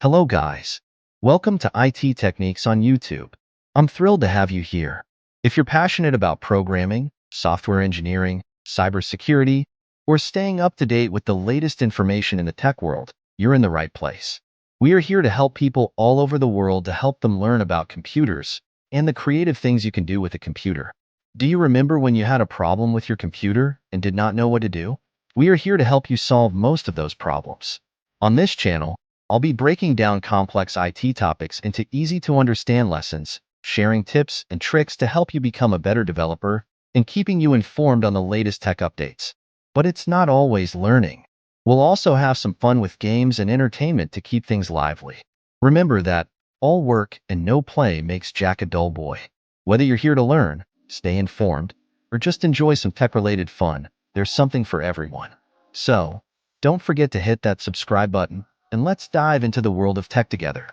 Hello guys. Welcome to IT Techniques on YouTube. I'm thrilled to have you here. If you're passionate about programming, software engineering, cybersecurity, or staying up to date with the latest information in the tech world, you're in the right place. We are here to help people all over the world to help them learn about computers and the creative things you can do with a computer. Do you remember when you had a problem with your computer and did not know what to do? We are here to help you solve most of those problems. On this channel, I'll be breaking down complex IT topics into easy-to-understand lessons, sharing tips and tricks to help you become a better developer, and keeping you informed on the latest tech updates. But it's not always learning. We'll also have some fun with games and entertainment to keep things lively. Remember that all work and no play makes Jack a dull boy. Whether you're here to learn, stay informed, or just enjoy some tech-related fun, there's something for everyone. So, don't forget to hit that subscribe button and let's dive into the world of tech together.